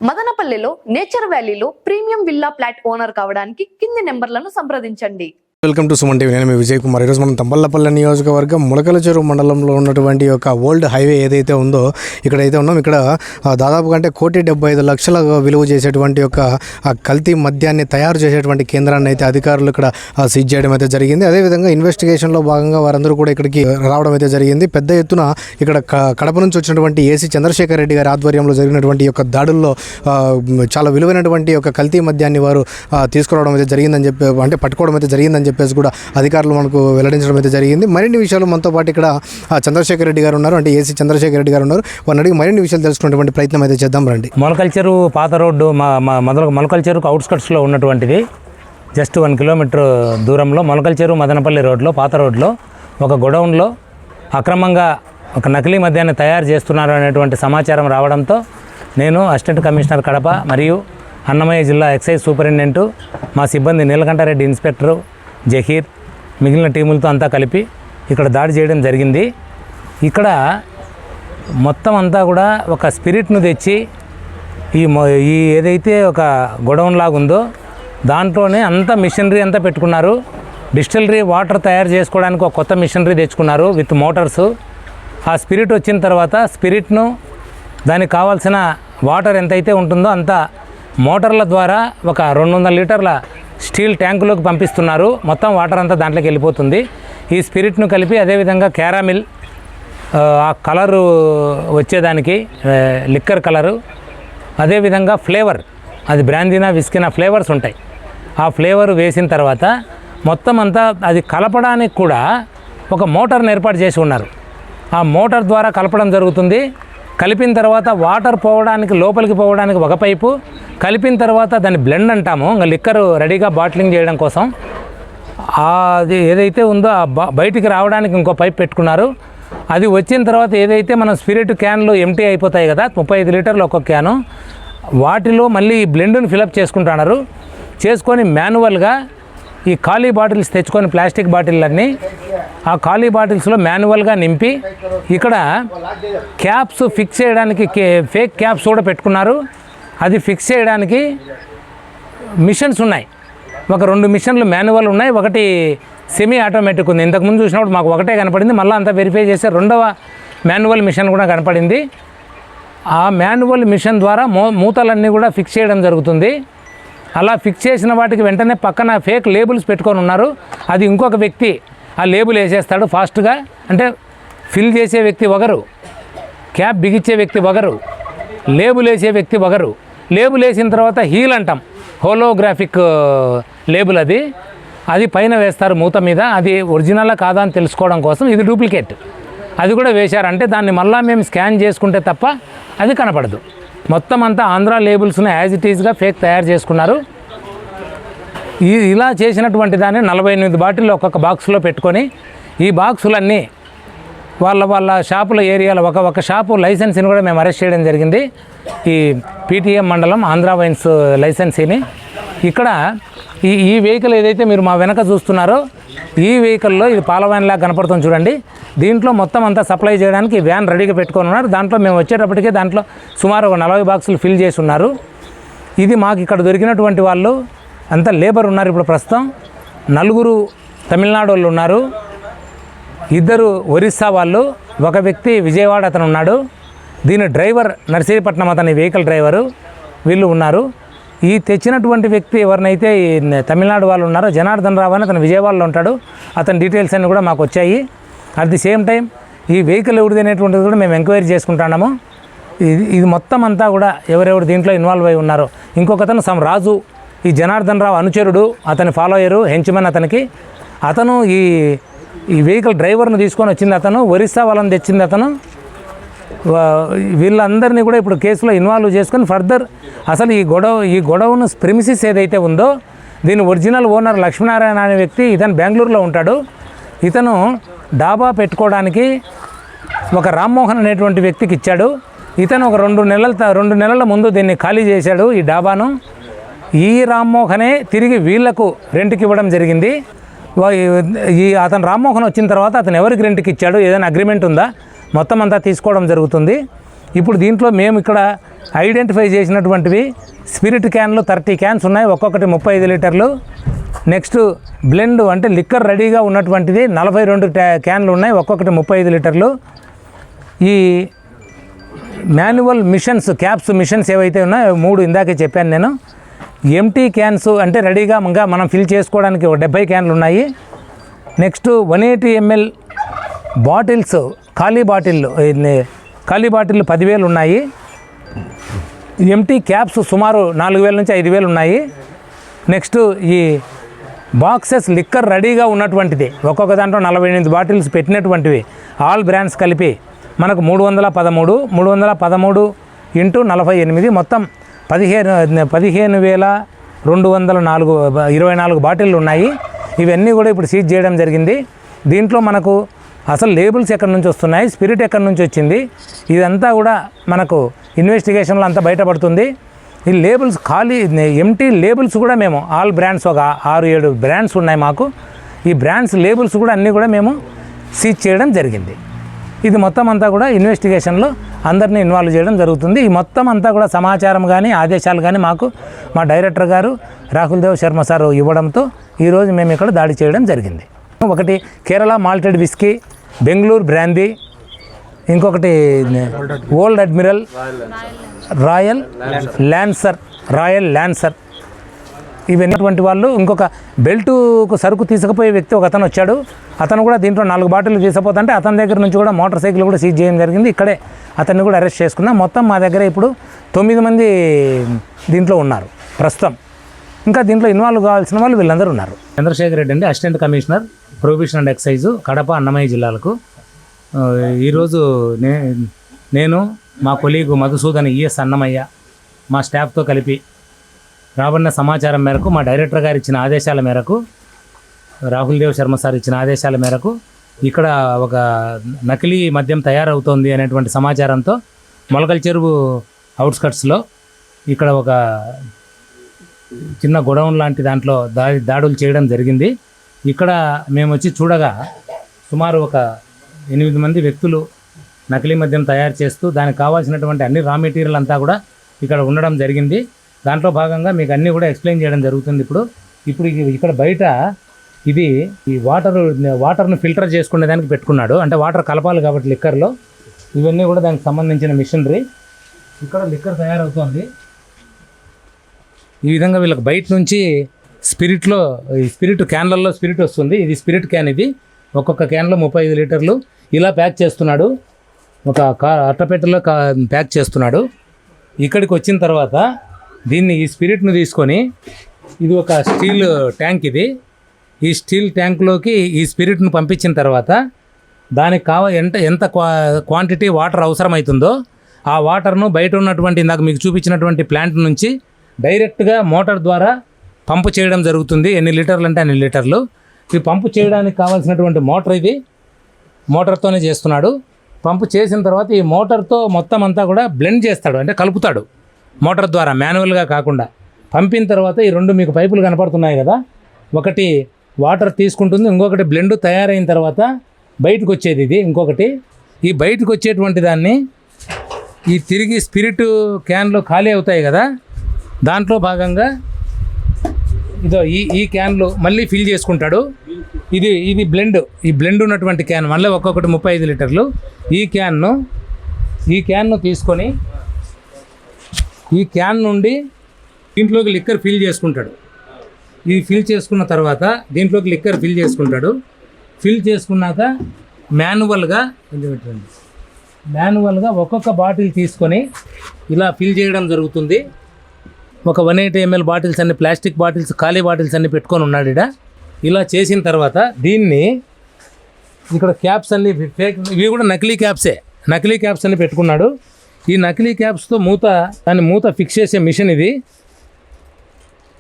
మదనపల్లిలో నేచర్ వ్యాలీలో premium villa flat owner కావడానికి కింది నెంబర్లను సంప్రదించండి. Welcome to Suman TV. నేను మీ విజయ్ కుమార్. ఈరోజు మనం తంబళ్లపల్లి నియోజకవర్గం ములకల చెరువు మండలంలో ఉన్నటువంటి ఒక ఓల్డ్ హైవే ఏదైతే ఉందో ఇక్కడైతే ఉన్నాం. ఇక్కడ దాదాపుగా అంటే 1,75,00,000 విలువ చేసేటువంటి ఒక కల్తీ మద్యాన్ని తయారు చేసేటువంటి కేంద్రాన్ని అయితే అధికారులు ఇక్కడ సీజ్ చేయడం అయితే జరిగింది. అదేవిధంగా ఇన్వెస్టిగేషన్లో భాగంగా వారందరూ కూడా ఇక్కడికి రావడం అయితే జరిగింది. పెద్ద ఎత్తున ఇక్కడ కడప నుంచి వచ్చినటువంటి ఏసీ చంద్రశేఖర్ రెడ్డి గారి ఆధ్వర్యంలో జరిగినటువంటి యొక్క దాడుల్లో చాలా విలువైనటువంటి ఒక కల్తీ మద్యాన్ని వారు తీసుకురావడం అయితే జరిగిందని చెప్పి అంటే పట్టుకోవడం అయితే జరిగిందని చెప్పేసి కూడా అధికారులు మనకు వెల్లడించడం అయితే జరిగింది. మరిన్ని విషయాలు మనతో పాటు ఇక్కడ చంద్రశేఖర్ రెడ్డి గారు ఉన్నారు, అంటే ఏసీ చంద్రశేఖర్ రెడ్డి గారు ఉన్నారు. వారిని అడిగి మరిన్ని విషయాలు తెలుసుకునేటువంటి ప్రయత్నం అయితే చేద్దాం రండి. మొలకల చెరువు పాత రోడ్డు మొలకల చెరువుకు అవుట్స్కట్స్లో ఉన్నటువంటిది. జస్ట్ 1 కిలోమీటర్ దూరంలో మొలకల చెరువు మదనపల్లి రోడ్లో పాత రోడ్లో ఒక గొడౌన్లో అక్రమంగా ఒక నకిలీ మద్యాన్ని తయారు చేస్తున్నారు అనేటువంటి సమాచారం రావడంతో నేను అసిస్టెంట్ కమిషనర్ కడప మరియు అన్నమయ్య జిల్లా ఎక్సైజ్ సూపరింటెండెంట్ మా సిబ్బంది నీలకంఠారెడ్డి ఇన్స్పెక్టరు జహీర్ మిగిలిన టీములతో అంతా కలిపి ఇక్కడ దాడి చేయడం జరిగింది. ఇక్కడ మొత్తం అంతా కూడా ఒక స్పిరిట్ను తెచ్చి ఈ ఏదైతే ఒక గొడౌన్ లాగా ఉందో దాంట్లోనే అంతా మిషనరీ అంతా పెట్టుకున్నారు. డిస్టిలరీ వాటర్ తయారు చేసుకోవడానికి ఒక కొత్త మిషనరీ తెచ్చుకున్నారు విత్ మోటార్సు. ఆ స్పిరిట్ వచ్చిన తర్వాత స్పిరిట్ను దానికి కావాల్సిన వాటర్ ఎంతైతే ఉంటుందో అంత మోటార్ల ద్వారా ఒక 200 లీటర్ల స్టీల్ ట్యాంకులోకి పంపిస్తున్నారు. మొత్తం వాటర్ అంతా దాంట్లోకి వెళ్ళిపోతుంది. ఈ స్పిరిట్ను కలిపి అదేవిధంగా క్యారామిల్ ఆ కలరు వచ్చేదానికి లిక్కర్ కలరు, అదేవిధంగా ఫ్లేవర్ అది బ్రాందీనా విస్కీనా ఫ్లేవర్స్ ఉంటాయి. ఆ ఫ్లేవర్ వేసిన తర్వాత మొత్తం అంతా అది కలపడానికి కూడా ఒక మోటార్ని ఏర్పాటు చేసి ఉన్నారు. ఆ మోటార్ ద్వారా కలపడం జరుగుతుంది. కలిపిన తర్వాత వాటర్ పోవడానికి లోపలికి పోవడానికి ఒక పైపు, కలిపిన తర్వాత దాన్ని బ్లెండ్ అంటాము, ఇంకా లిక్కర్ రెడీగా బాటిలింగ్ చేయడం కోసం అది ఏదైతే ఉందో బయటికి రావడానికి ఇంకో పైప్ పెట్టుకున్నారు. అది వచ్చిన తర్వాత ఏదైతే మనం స్పిరిట్ క్యాన్లు ఎంటీ అయిపోతాయి కదా 35 లీటర్లు ఒక్కొక్క క్యాను, వాటిలో మళ్ళీ ఈ బ్లెండ్ని ఫిలప్ చేసుకుంటున్నారు. చేసుకొని మాన్యువల్గా ఈ ఖాళీ బాటిల్స్ తెచ్చుకొని ప్లాస్టిక్ బాటిళ్ళన్నీ ఆ ఖాళీ బాటిల్స్లో మాన్యువల్గా నింపి ఇక్కడ క్యాప్స్ ఫిక్స్ చేయడానికి ఫేక్ క్యాప్స్ కూడా పెట్టుకున్నారు. అది ఫిక్స్ చేయడానికి మిషన్స్ ఉన్నాయి. ఒక 2 మిషన్లు మాన్యువల్ ఉన్నాయి, ఒకటి సెమీ ఆటోమేటిక్ ఉంది. ఇంతకుముందు చూసినప్పుడు మాకు ఒకటే కనపడింది, మళ్ళీ అంతా వెరిఫై చేస్తే 2వ మాన్యువల్ మిషన్ కూడా కనపడింది. ఆ మాన్యువల్ మిషన్ ద్వారా మూతలన్నీ కూడా ఫిక్స్ చేయడం జరుగుతుంది. అలా ఫిక్స్ చేసిన వాటికి వెంటనే పక్కన ఫేక్ లేబుల్స్ పెట్టుకొని ఉన్నారు. అది ఇంకొక వ్యక్తి ఆ లేబుల్ వేసేస్తాడు ఫాస్ట్గా. అంటే ఫిల్ చేసే వ్యక్తి ఒకరు, క్యాప్ బిగించే వ్యక్తి ఒకరు, లేబుల్ వేసే వ్యక్తి ఒకరు. లేబుల్ వేసిన తర్వాత హీల్ అంటాం, హోలోగ్రాఫిక్ లేబుల్ అది పైన వేస్తారు మూత మీద. అది ఒరిజినలా కాదా అని తెలుసుకోవడం కోసం ఇది డూప్లికేట్. అది కూడా వేశారంటే దాన్ని మళ్ళీ మేము స్కాన్ చేసుకుంటే తప్ప అది కనపడదు. మొత్తం అంతా ఆంధ్రా లేబుల్స్ని యాజ్ ఇట్ ఈజ్గా ఫేక్ తయారు చేసుకున్నారు. ఇలా చేసినటువంటి దాన్ని 48 బాటిల్లో ఒక్కొక్క బాక్స్లో పెట్టుకొని ఈ బాక్సులన్నీ వాళ్ళ షాపుల ఏరియాలో ఒక షాపు లైసెన్సీని కూడా మేము అరెస్ట్ చేయడం జరిగింది. ఈ పీటీఎం మండలం ఆంధ్రా వైన్స్ లైసెన్సీని. ఇక్కడ ఈ వెహికల్ ఏదైతే మీరు మా వెనక చూస్తున్నారో ఈ వెహికల్లో ఇది పాల వ్యాన్లా కనపడుతుంది చూడండి. దీంట్లో మొత్తం అంతా సప్లై చేయడానికి వ్యాన్ రెడీగా పెట్టుకొని ఉన్నారు. దాంట్లో మేము వచ్చేటప్పటికే దాంట్లో సుమారు 40 బాక్సులు ఫిల్ చేసి ఉన్నారు. ఇది మాకు ఇక్కడ దొరికినటువంటి వాళ్ళు అంతా లేబర్ ఉన్నారు. ఇప్పుడు ప్రస్తుతం 4 తమిళనాడు వాళ్ళు ఉన్నారు, 2 ఒరిస్సా వాళ్ళు, ఒక వ్యక్తి విజయవాడ అతను ఉన్నాడు. దీని డ్రైవర్ నర్సీపట్నం అతని వెహికల్ డ్రైవరు వీళ్ళు ఉన్నారు. ఈ తెచ్చినటువంటి వ్యక్తి ఎవరినైతే ఈ తమిళనాడు వాళ్ళు ఉన్నారో జనార్దన్ రావు అని అతను విజయవాడలో ఉంటాడు. అతని డీటెయిల్స్ అన్నీ కూడా మాకు వచ్చాయి. అట్ ది సేమ్ టైం ఈ వెహికల్ ఎవరిది అనేటువంటిది కూడా మేము ఎంక్వైరీ చేసుకుంటున్నాము. ఇది మొత్తం అంతా కూడా ఎవరెవరు దీంట్లో ఇన్వాల్వ్ అయి ఉన్నారో. ఇంకొకతను రాజు, ఈ జనార్దన్ రావు అనుచరుడు, అతని ఫాలోయరు, హెంచ్మెన్ అతనికి. అతను ఈ వెహికల్ డ్రైవర్ను తీసుకొని వచ్చింది అతను, ఒరిస్సా వాళ్ళని తెచ్చింది అతను. వీళ్ళందరినీ కూడా ఇప్పుడు కేసులో ఇన్వాల్వ్ చేసుకొని ఫర్దర్ అసలు ఈ గొడవను ప్రిమిసిస్ ఏదైతే ఉందో దీని ఒరిజినల్ ఓనర్ లక్ష్మీనారాయణ అనే వ్యక్తి, ఇతను బెంగళూరులో ఉంటాడు. ఇతను డాబా పెట్టుకోవడానికి ఒక రామ్మోహన్ అనేటువంటి వ్యక్తికి ఇచ్చాడు. ఇతను ఒక 2 నెలల ముందు దీన్ని ఖాళీ చేశాడు ఈ డాబాను. ఈ రామ్మోహనే తిరిగి వీళ్లకు రెంట్కి ఇవ్వడం జరిగింది. అతను రామ్మోహన్ వచ్చిన తర్వాత అతను ఎవరికి రెంట్కి ఇచ్చాడు, ఏదైనా అగ్రిమెంట్ ఉందా, మొత్తం అంతా తీసుకోవడం జరుగుతుంది. ఇప్పుడు దీంట్లో మేము ఇక్కడ ఐడెంటిఫై చేసినటువంటివి స్పిరిట్ క్యాన్లు 30 క్యాన్స్ ఉన్నాయి, ఒక్కొక్కటి 35 లీటర్లు. నెక్స్ట్ బ్లెండ్ అంటే లిక్కర్ రెడీగా ఉన్నటువంటిది 42 క్యాన్లు ఉన్నాయి, ఒక్కొక్కటి 35 లీటర్లు. ఈ మాన్యువల్ మిషన్స్ క్యాప్స్ మిషన్స్ ఏవైతే ఉన్నాయో 3 ఇందాకే చెప్పాను నేను. ఎంటీ క్యాన్స్ అంటే రెడీగా ఇంకా మనం ఫిల్ చేసుకోవడానికి 70 క్యాన్లు ఉన్నాయి. నెక్స్ట్ 180 ml బాటిల్స్ ఖాళీ బాటిళ్ళు 10,000 ఉన్నాయి. ఎంటీ క్యాప్స్ సుమారు 4,000 నుంచి 5,000 ఉన్నాయి. నెక్స్ట్ ఈ బాక్సెస్ లిక్కర్ రెడీగా ఉన్నటువంటిది ఒక్కొక్క దాంట్లో 48 బాటిల్స్ పెట్టినటువంటివి ఆల్ బ్రాండ్స్ కలిపి మనకు 313 ఇంటూ 48 మొత్తం 15,224 బాటిళ్ళు ఉన్నాయి. ఇవన్నీ కూడా ఇప్పుడు సీజ్ చేయడం జరిగింది. దీంట్లో మనకు అసలు లేబుల్స్ ఎక్కడి నుంచి వస్తున్నాయి, స్పిరిట్ ఎక్కడి నుంచి వచ్చింది, ఇదంతా కూడా మనకు ఇన్వెస్టిగేషన్లో అంతా బయటపడుతుంది. ఈ లేబుల్స్ ఖాళీ ఎంటీ లేబుల్స్ కూడా మేము ఆల్ బ్రాండ్స్ ఒక 6-7 బ్రాండ్స్ ఉన్నాయి మాకు. ఈ బ్రాండ్స్ లేబుల్స్ కూడా అన్నీ కూడా మేము సీజ్ చేయడం జరిగింది. ఇది మొత్తం అంతా కూడా ఇన్వెస్టిగేషన్లో అందరినీ ఇన్వాల్వ్ చేయడం జరుగుతుంది. ఈ మొత్తం అంతా కూడా సమాచారం కానీ ఆదేశాలు కానీ మాకు మా డైరెక్టర్ గారు రాహుల్ దేవ్ శర్మ సార్ ఇవ్వడంతో ఈరోజు మేము ఇక్కడ దాడి చేయడం జరిగింది. ఒకటి Kerala malted whisky, Bengaluru brandy, ఇంకొకటి ఓల్డ్ అడ్మిరల్, రాయల్ ల్యాన్సర్ ఇవన్నటువంటి వాళ్ళు. ఇంకొక బెల్టుకు సరుకు తీసుకుపోయే వ్యక్తి ఒక అతను వచ్చాడు. అతను కూడా దీంట్లో 4 బాటిల్ తీసుకుపోతుంటే అతని దగ్గర నుంచి కూడా మోటార్ సైకిల్ కూడా సీజ్ చేయడం జరిగింది. ఇక్కడే అతన్ని కూడా అరెస్ట్ చేసుకున్నాం. మొత్తం మా దగ్గర ఇప్పుడు 9 మంది దీంట్లో ఉన్నారు ప్రస్తుతం. ఇంకా దీంట్లో ఇన్వాల్వ్ కావాల్సిన వాళ్ళు వీళ్ళందరూ ఉన్నారు. చంద్రశేఖర్ రెడ్డి అండి, assistant commissioner prohibition and excise Kadapa Annamayya జిల్లాలకు. ఈరోజు నేను మా కొలీగు మధుసూదన్ ఈఎస్ అన్నమయ్య మా స్టాఫ్తో కలిపి రాబడిన సమాచారం మేరకు మా డైరెక్టర్ గారు ఇచ్చిన ఆదేశాల మేరకు, రాహుల్ దేవ్ శర్మ సార్ ఇచ్చిన ఆదేశాల మేరకు ఇక్కడ ఒక నకిలీ మద్యం తయారవుతోంది అనేటువంటి సమాచారంతో మొలకల చెరువు అవుట్స్కట్స్లో ఇక్కడ ఒక చిన్న గొడౌన్ లాంటి దాంట్లో దాడులు చేయడం జరిగింది. ఇక్కడ మేము వచ్చి చూడగా సుమారు ఒక 8 మంది వ్యక్తులు నకిలీ మద్యం తయారు చేస్తూ దానికి కావాల్సినటువంటి అన్ని రా మెటీరియల్ అంతా కూడా ఇక్కడ ఉండడం జరిగింది. దాంట్లో భాగంగా మీకు అన్నీ కూడా ఎక్స్ప్లెయిన్ చేయడం జరుగుతుంది. ఇప్పుడు ఇక్కడ బయట ఇది ఈ వాటర్ను ఫిల్టర్ చేసుకునే దానికి పెట్టుకున్నాడు. అంటే వాటర్ కలపాలి కాబట్టి లిక్కర్లో ఇవన్నీ కూడా దానికి సంబంధించిన మిషనరీ. ఇక్కడ లిక్కర్ తయారవుతోంది. ఈ విధంగా వీళ్ళకి బయట నుంచి స్పిరిట్ క్యాన్లలో స్పిరిట్ వస్తుంది. ఇది స్పిరిట్ క్యాన్. ఇది ఒక్కొక్క క్యాన్లో 35 లీటర్లు ఇలా ప్యాక్ చేస్తున్నాడు. ఒక అట్టపెట్టెలో ప్యాక్ చేస్తున్నాడు. ఇక్కడికి వచ్చిన తర్వాత ఈ స్పిరిట్ను తీసుకొని, ఇది ఒక స్టీల్ ట్యాంక్, ఈ స్టీల్ ట్యాంక్లోకి ఈ స్పిరిట్ను పంపించిన తర్వాత దానికి ఎంత క్వాంటిటీ వాటర్ అవసరమవుతుందో ఆ వాటర్ను బయట ఉన్నటువంటి ఇందాక మీకు చూపించినటువంటి ప్లాంట్ నుంచి డైరెక్ట్గా మోటార్ ద్వారా పంపు చేయడం జరుగుతుంది. ఎన్ని లీటర్లు అంటే అన్ని లీటర్లు. ఈ పంపు చేయడానికి కావాల్సినటువంటి మోటార్ ఇది. మోటార్తోనే చేస్తున్నాడు. పంపు చేసిన తర్వాత ఈ మోటార్తో మొత్తం అంతా కూడా బ్లెండ్ చేస్తాడు, అంటే కలుపుతాడు మోటార్ ద్వారా, మాన్యువల్గా కాకుండా. పంపిన తర్వాత ఈ 2 మీకు పైపులు కనపడుతున్నాయి కదా, ఒకటి వాటర్ తీసుకుంటుంది, ఇంకొకటి బ్లెండ్ తయారైన తర్వాత బయటకు వచ్చేది ఇది ఇంకొకటి. ఈ బయటకు వచ్చేటువంటి దాన్ని ఈ తిరిగి స్పిరిట్ క్యాన్లో ఖాళీ అవుతాయి కదా, దాంట్లో భాగంగా ఇదో ఈ క్యాన్లు మళ్ళీ ఫిల్ చేసుకుంటాడు. ఇది బ్లెండ్ ఉన్నటువంటి క్యాన్ మళ్ళీ ఒక్కొక్కటి 35 లీటర్లు. ఈ క్యాన్ను తీసుకొని ఈ క్యాన్ నుండి దీంట్లోకి లిక్కర్ ఫిల్ చేసుకుంటాడు. ఇది ఫిల్ చేసుకున్న తర్వాత దీంట్లోకి లిక్కర్ ఫిల్ చేసుకుంటాడు. ఫిల్ చేసుకున్నాక మాన్యువల్గా ఒక్కొక్క బాటిల్ తీసుకొని ఇలా ఫిల్ చేయడం జరుగుతుంది. ఒక 180 ml బాటిల్స్ అన్ని, ప్లాస్టిక్ బాటిల్స్, ఖాళీ బాటిల్స్ అన్ని పెట్టుకొని ఉన్నాడు ఇక్కడ. ఇలా చేసిన తర్వాత దీన్ని ఇక్కడ క్యాప్స్ అన్ని ఫేక్, ఇవి కూడా నకిలీ క్యాప్స్ అన్ని పెట్టుకున్నాడు. ఈ నకిలీ క్యాప్స్తో మూత ఫిక్స్ చేసే మిషన్ ఇది.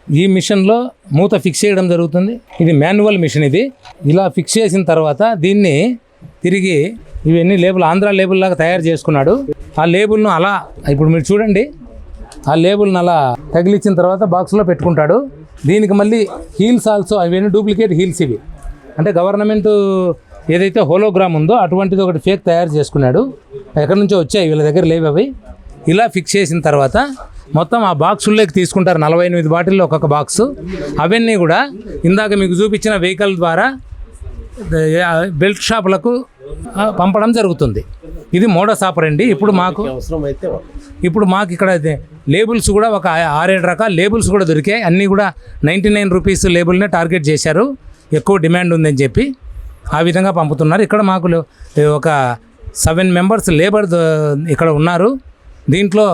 ఈ మిషన్లో మూత ఫిక్స్ చేయడం జరుగుతుంది. ఇది మాన్యువల్ మిషన్. ఇది ఇలా ఫిక్స్ చేసిన తర్వాత దీన్ని తిరిగి ఇవన్నీ ఆంధ్ర లేబుల్ లాగా తయారు చేసుకున్నాడు. ఆ లేబుల్ను అలా ఇప్పుడు మీరు చూడండి, ఆ లేబుల్ని అలా తగిలించిన తర్వాత బాక్స్లో పెట్టుకుంటాడు. దీనికి మళ్ళీ హీల్స్ ఆల్సో, అవన్నీ డూప్లికేట్ హీల్స్ ఇవి. అంటే గవర్నమెంట్ ఏదైతే హోలోగ్రామ్ ఉందో అటువంటిది ఒకటి ఫేక్ తయారు చేసుకున్నాడు. ఎక్కడి నుంచో వచ్చాయి, వీళ్ళ దగ్గర లేవు అవి. ఇలా ఫిక్స్ చేసిన తర్వాత మొత్తం ఆ బాక్సుల్లోకి తీసుకుంటారు 48 బాటిల్లో ఒక్కొక్క బాక్సు. అవన్నీ కూడా ఇందాక మీకు చూపించిన వెహికల్ ద్వారా బెల్ట్ షాపులకు పంపడం జరుగుతుంది. ఇది మోడస్ ఆపరండి. ఇప్పుడు మాకు ఇక్కడ లేబుల్స్ కూడా ఒక 6-7 రకాల లేబుల్స్ కూడా దొరికాయి. అన్నీ కూడా 99 రూపీస్ లేబుల్నే టార్గెట్ చేశారు, ఎక్కువ డిమాండ్ ఉందని చెప్పి ఆ విధంగా పంపుతున్నారు. ఇక్కడ మాకు ఒక 7 మెంబర్స్ లేబర్ ఇక్కడ ఉన్నారు. దీంట్లో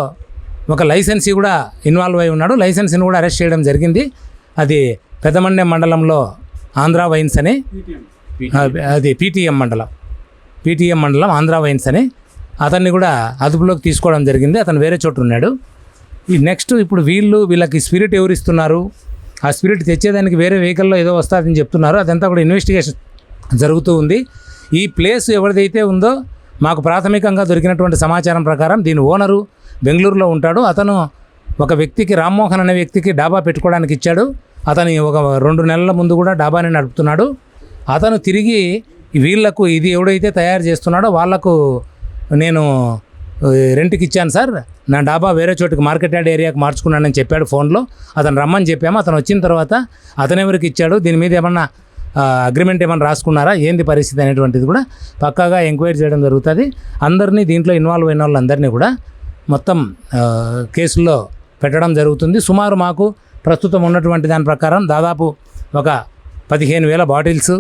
ఒక లైసెన్సీ కూడా ఇన్వాల్వ్ అయి ఉన్నాడు. లైసెన్సీని కూడా అరెస్ట్ చేయడం జరిగింది. అది పెద్దమండ్యం మండలంలో ఆంధ్ర వైన్స్ అని, అది పీటీఎం మండలం ఆంధ్ర వైన్స్ అని అతన్ని కూడా అదుపులోకి తీసుకోవడం జరిగింది. అతను వేరే చోటు ఉన్నాడు. ఈ నెక్స్ట్ ఇప్పుడు వీళ్ళకి స్పిరిట్ ఎవరు ఇస్తున్నారు, ఆ స్పిరిట్ తెచ్చేదానికి వేరే వెహికల్లో ఏదో వస్తుందని చెప్తున్నారు. అదంతా కూడా ఇన్వెస్టిగేషన్ జరుగుతూ ఉంది. ఈ ప్లేస్ ఎవరిదైతే ఉందో మాకు ప్రాథమికంగా దొరికినటువంటి సమాచారం ప్రకారం దీని ఓనరు బెంగళూరులో ఉంటాడు. అతను ఒక వ్యక్తికి, రామ్మోహన్ అనే వ్యక్తికి డాబా పెట్టుకోవడానికి ఇచ్చాడు. అతని ఒక 2 నెలల ముందు కూడా డాబాని నడుపుతున్నాడు. అతను తిరిగి వీళ్లకు ఇది ఎవడైతే తయారు చేస్తున్నాడో వాళ్లకు నేను రెంట్కి ఇచ్చాను సార్, నా డాబా వేరే చోటుకి మార్కెట్ యార్డ్ ఏరియాకి మార్చుకున్నానని చెప్పాడు ఫోన్లో. అతను రమ్మని చెప్పాము. అతను వచ్చిన తర్వాత అతను ఎవరికి ఇచ్చాడు, దీని మీద ఏమన్నా అగ్రిమెంట్ ఏమైనా రాసుకున్నారా, ఏంది పరిస్థితి అనేటువంటిది కూడా పక్కాగా ఎంక్వైరీ చేయడం జరుగుతుంది. అందరినీ దీంట్లో ఇన్వాల్వ్ అయిన వాళ్ళందరినీ కూడా మొత్తం కేసుల్లో పెట్టడం జరుగుతుంది. సుమారు మాకు ప్రస్తుతం ఉన్నటువంటి దాని ప్రకారం దాదాపు ఒక 15,000 బాటిల్స్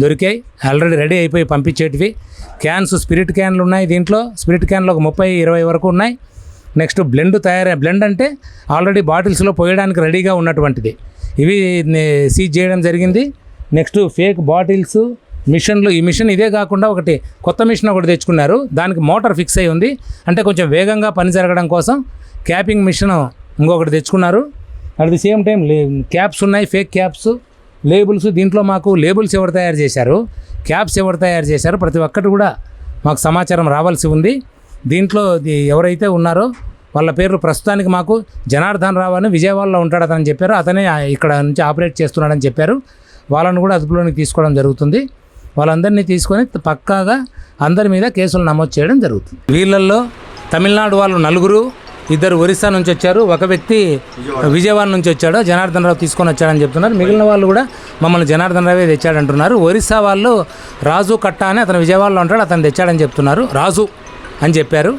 దొరికాయి. ఆల్రెడీ రెడీ అయిపోయి పంపించేటివి. క్యాన్స్, స్పిరిట్ క్యాన్లు ఉన్నాయి. దీంట్లో స్పిరిట్ క్యాన్లు ఒక 30-20 వరకు ఉన్నాయి. నెక్స్ట్ బ్లెండ్ అంటే ఆల్రెడీ బాటిల్స్లో పోయడానికి రెడీగా ఉన్నటువంటిది, ఇవి సీజ్ చేయడం జరిగింది. నెక్స్ట్ ఫేక్ బాటిల్స్, మిషన్లు. ఈ మిషన్ ఇదే కాకుండా ఒకటి కొత్త మిషన్ ఒకటి తెచ్చుకున్నారు. దానికి మోటార్ ఫిక్స్ అయి ఉంది. అంటే కొంచెం వేగంగా పని జరగడం కోసం క్యాపింగ్ మిషన్ ఇంకొకటి తెచ్చుకున్నారు. At the same time caps ఉన్నాయి, ఫేక్ క్యాప్స్, లేబుల్స్. దీంట్లో మాకు లేబుల్స్ ఎవరు తయారు చేశారు, క్యాప్స్ ఎవరు తయారు చేశారు, ప్రతి ఒక్కటి కూడా మాకు సమాచారం రావాల్సి ఉంది. దీంట్లో ఎవరైతే ఉన్నారో వాళ్ళ పేర్లు ప్రస్తుతానికి మాకు జనార్దన్ రావు అని విజయవాడలో ఉంటాడని చెప్పారు. అతనే ఇక్కడ నుంచి ఆపరేట్ చేస్తున్నాడని చెప్పారు. వాళ్ళను కూడా అదుపులోనికి తీసుకోవడం జరుగుతుంది. వాళ్ళందరినీ తీసుకొని పక్కాగా అందరి మీద కేసులు నమోదు చేయడం జరుగుతుంది. వీళ్ళల్లో తమిళనాడు వాళ్ళు 4, 2 ఒరిస్సా నుంచి వచ్చారు, ఒక వ్యక్తి విజయవాడ నుంచి వచ్చాడు, జనార్దన్ రావు తీసుకొని వచ్చాడని చెప్తున్నారు. మిగిలిన వాళ్ళు కూడా మమ్మల్ని జనార్దన్ రావే తెచ్చాడంటున్నారు. ఒరిస్సా వాళ్ళు రాజు కట్ట అని, అతను విజయవాడలో ఉంటాడు, అతను తెచ్చాడని చెప్తున్నారు, రాజు అని చెప్పారు.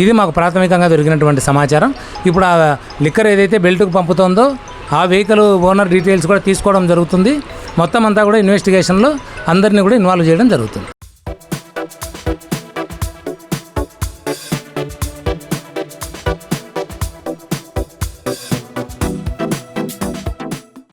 ఇది మాకు ప్రాథమికంగా దొరికినటువంటి సమాచారం. ఇప్పుడు ఆ లిక్కర్ ఏదైతే బెల్ట్కు పంపుతుందో ఆ వెహికల్ ఓనర్ డీటెయిల్స్ కూడా తీసుకోవడం జరుగుతుంది. మొత్తం అంతా కూడా ఇన్వెస్టిగేషన్లో అందరినీ కూడా ఇన్వాల్వ్ చేయడం జరుగుతుంది.